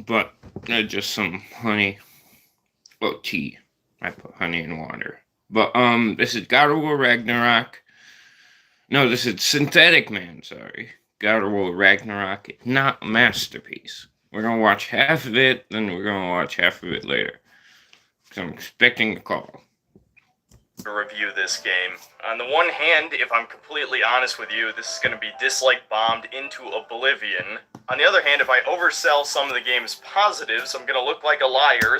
but just some honey. Well, tea. I put honey in water. But this is God of War Ragnarok. No, this is Synthetic Man. Sorry, God of War Ragnarok. It's not a masterpiece. We're gonna watch half of it, then we're gonna watch half of it later. So I'm expecting a call. To review this game. On the one hand, if I'm completely honest with you, this is going to be dislike bombed into oblivion. On the other hand, if I oversell some of the game's positives, I'm going to look like a liar.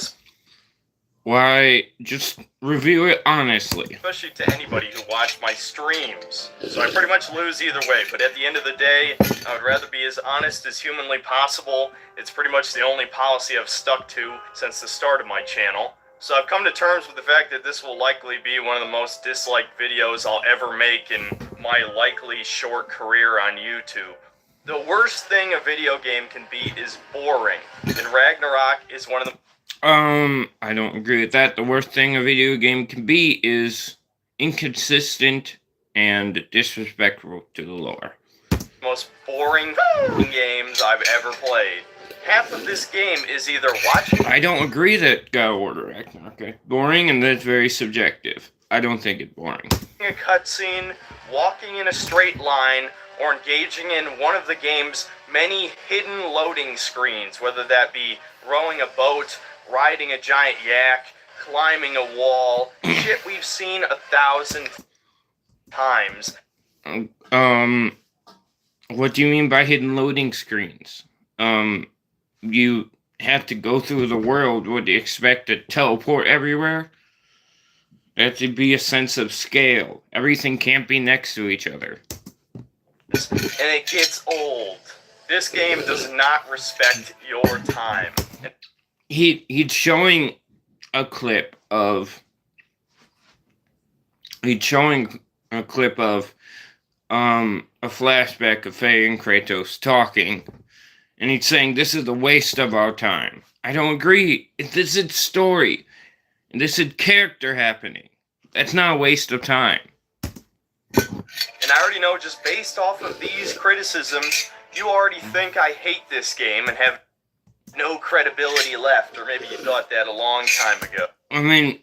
Why, just review it honestly. Especially to anybody who watched my streams. So I pretty much lose either way, but at the end of the day, I would rather be as honest as humanly possible. It's pretty much the only policy I've stuck to since the start of my channel. So I've come to terms with the fact that this will likely be one of the most disliked videos I'll ever make in my likely short career on YouTube. The worst thing a video game can be is boring, and Ragnarok is one of the... I don't agree with that. The worst thing a video game can be is inconsistent and disrespectful to the lore. Most boring games I've ever played. Half of this game is either watching... I don't agree that God of War Ragnarok is boring, and that's very subjective. I don't think it's boring. A cutscene, walking in a straight line, or engaging in one of the game's many hidden loading screens, whether that be rowing a boat, riding a giant yak, climbing a wall, shit we've seen 1,000 times. What do you mean by hidden loading screens? You have to go through the world. Would you expect to teleport everywhere? There has to be a sense of scale. Everything can't be next to each other. And it gets old. This game does not respect your time. He's showing a clip of... He's showing a clip of a flashback of Faye and Kratos talking. And he's saying, this is a waste of our time. I don't agree. This is story. This is character happening. That's not a waste of time. And I already know, just based off of these criticisms, you already think I hate this game and have no credibility left. Or maybe you thought that a long time ago. I mean,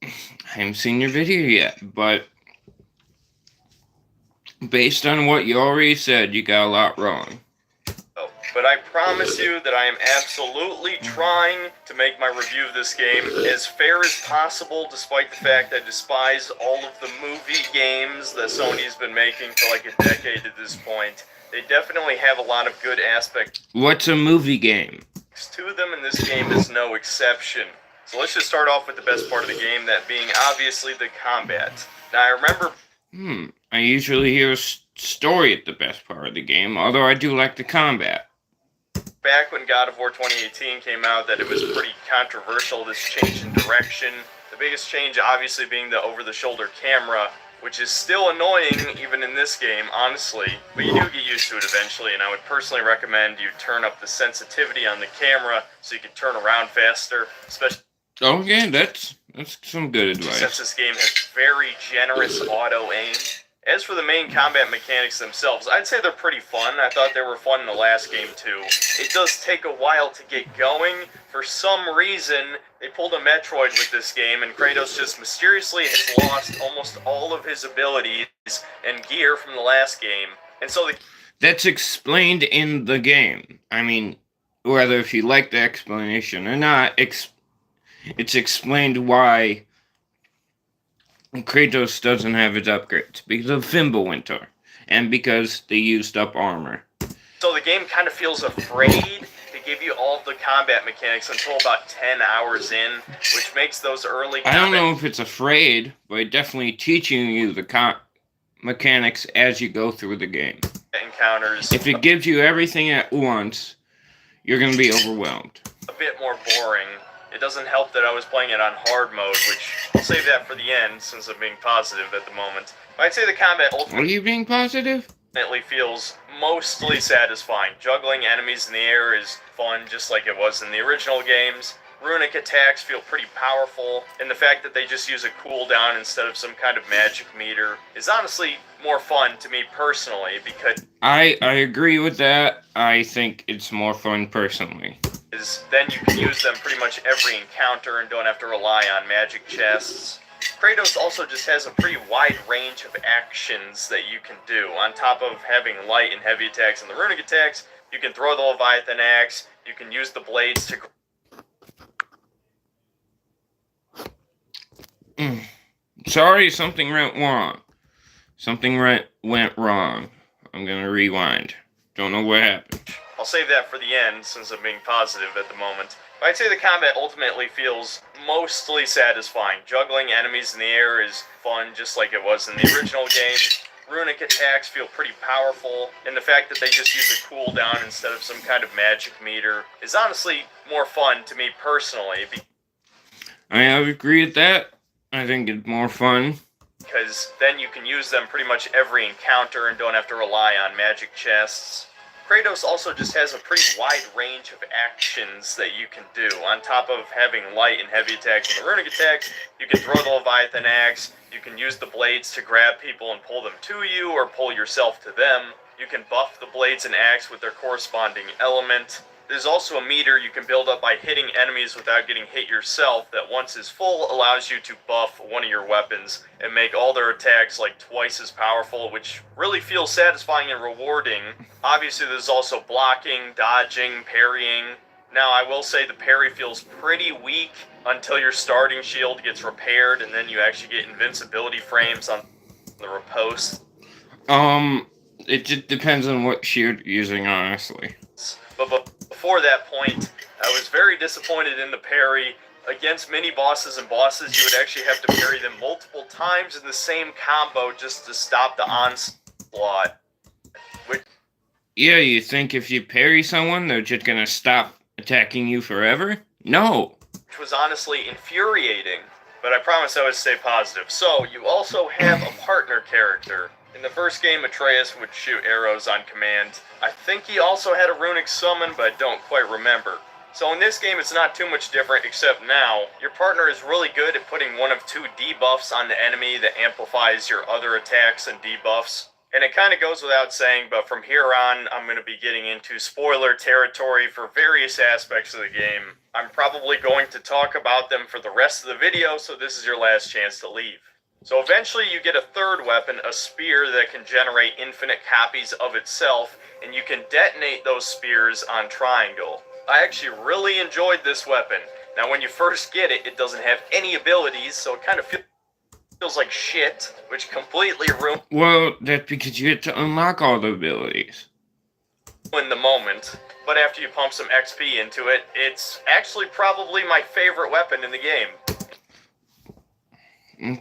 I haven't seen your video yet, but based on what you already said, you got a lot wrong. But I promise you that I am absolutely trying to make my review of this game as fair as possible, despite the fact I despise all of the movie games that Sony's been making for like a decade at this point. They definitely have a lot of good aspects. What's a movie game? To them, and this game is no exception. So let's just start off with the best part of the game, that being obviously the combat. Now I remember... I usually hear a story at the best part of the game, although I do like the combat. Back when God of War 2018 came out, that it was pretty controversial, this change in direction. The biggest change obviously being the over-the-shoulder camera, which is still annoying even in this game, honestly. But you do get used to it eventually, and I would personally recommend you turn up the sensitivity on the camera so you can turn around faster, especially... Oh yeah, that's some good advice. Since this game has very generous auto-aim. As for the main combat mechanics themselves, I'd say they're pretty fun. I thought they were fun in the last game too. It does take a while to get going. For some reason, they pulled a Metroid with this game, and Kratos just mysteriously has lost almost all of his abilities and gear from the last game. And so that's explained in the game. I mean, whether if you like the explanation or not, it's explained why Kratos doesn't have his upgrades, because of Fimbulwinter, and because they used up armor. So the game kind of feels afraid to give you all of the combat mechanics until about 10 hours in, which makes those early I don't know if it's afraid, but it's definitely teaching you the mechanics as you go through the game. Encounters. If it gives you everything at once, you're going to be overwhelmed. A bit more boring. It doesn't help that I was playing it on hard mode, which I'll save that for the end, since I'm being positive at the moment. I'd say the combat ultimately... Are you being positive? ...feels mostly satisfying. Juggling enemies in the air is fun, just like it was in the original games. Runic attacks feel pretty powerful, and the fact that they just use a cooldown instead of some kind of magic meter is honestly more fun to me personally, because... I agree with that. I think it's more fun personally. then you can use them pretty much every encounter and don't have to rely on magic chests. Kratos also just has a pretty wide range of actions that you can do. On top of having light and heavy attacks and the runic attacks, you can throw the Leviathan axe, you can use the blades to... Sorry, something went wrong. Went wrong. I'm gonna rewind. Don't know what happened. I'll save that for the end, since I'm being positive at the moment. But I'd say the combat ultimately feels mostly satisfying. Juggling enemies in the air is fun, just like it was in the original game. Runic attacks feel pretty powerful, and the fact that they just use a cooldown instead of some kind of magic meter is honestly more fun to me personally. I agree with that. I think it's more fun. Because then you can use them pretty much every encounter and don't have to rely on magic chests. Kratos also just has a pretty wide range of actions that you can do. On top of having light and heavy attacks and the runic attacks, you can throw the Leviathan axe, you can use the blades to grab people and pull them to you, or pull yourself to them. You can buff the blades and axe with their corresponding element. There's also a meter you can build up by hitting enemies without getting hit yourself that once is full allows you to buff one of your weapons and make all their attacks like twice as powerful, which really feels satisfying and rewarding. Obviously there's also blocking, dodging, parrying. Now I will say the parry feels pretty weak until your starting shield gets repaired and then you actually get invincibility frames on the riposte. It just depends on what shield you're using, honestly. But before that point, I was very disappointed in the parry. Against mini bosses and bosses, you would actually have to parry them multiple times in the same combo just to stop the onslaught. Yeah, you think if you parry someone, they're just gonna stop attacking you forever? No. Which was honestly infuriating, but I promise I would stay positive. So, you also have a partner character. In the first game, Atreus would shoot arrows on command. I think he also had a runic summon, but I don't quite remember. So in this game, it's not too much different, except now, your partner is really good at putting one of two debuffs on the enemy that amplifies your other attacks and debuffs. And it kind of goes without saying, but from here on, I'm going to be getting into spoiler territory for various aspects of the game. I'm probably going to talk about them for the rest of the video, so this is your last chance to leave. So eventually you get a third weapon, a spear that can generate infinite copies of itself, and you can detonate those spears on triangle. I actually really enjoyed this weapon. Now when you first get it, it doesn't have any abilities, so it kind of feels like shit, which completely ruins... Well, that's because you get to unlock all the abilities. ...in the moment, but after you pump some XP into it, it's actually probably my favorite weapon in the game.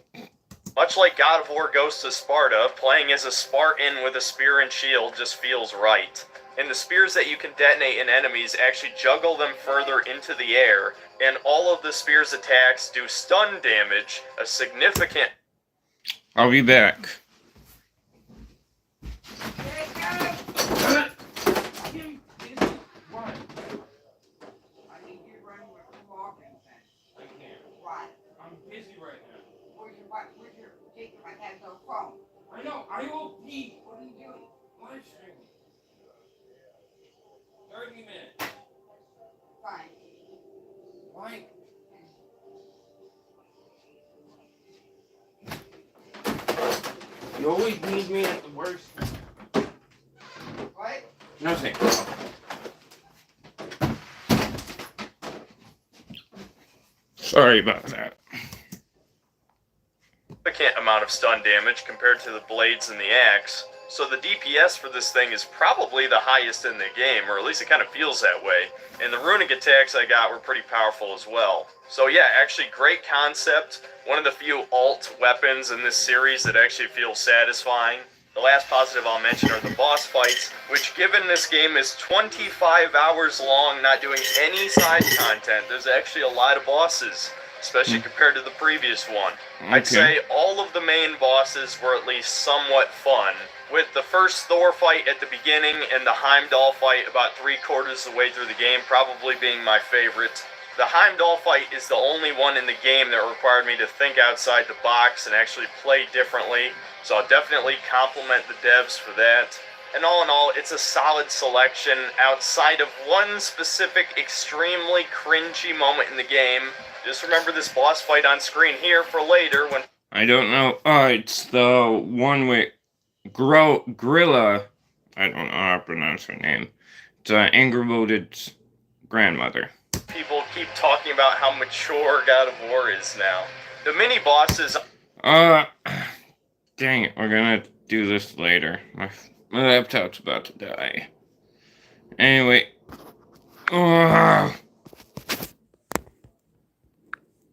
Much like God of War Ghosts of Sparta, playing as a Spartan with a spear and shield just feels right. And the spears that you can detonate in enemies actually juggle them further into the air, and all of the spear's attacks do stun damage, a significant... I'll be back. I know, I will pee. What are you doing? Live streaming. 30 minutes. Fine. Why? You always need me at the worst. What? Nothing. Sorry about that. Significant amount of stun damage compared to the blades and the axe, so the DPS for this thing is probably the highest in the game, or at least it kind of feels that way, and the runic attacks I got were pretty powerful as well. So yeah, actually great concept, one of the few alt weapons in this series that actually feels satisfying. The last positive I'll mention are the boss fights, which given this game is 25 hours long, not doing any side content, there's actually a lot of bosses, especially compared to the previous one. Okay. I'd say all of the main bosses were at least somewhat fun, with the first Thor fight at the beginning and the Heimdall fight about 3/4 of the way through the game probably being my favorite. The Heimdall fight is the only one in the game that required me to think outside the box and actually play differently, so I'll definitely compliment the devs for that. And all in all, it's a solid selection outside of one specific extremely cringy moment in the game. Just remember this boss fight on screen here for later when... I don't know. It's the one with Grilla. I don't know how to pronounce her name. It's Angry Voted's grandmother. People keep talking about how mature God of War is now. The mini bosses... Dang it, we're gonna do this later. My laptop's about to die. Anyway.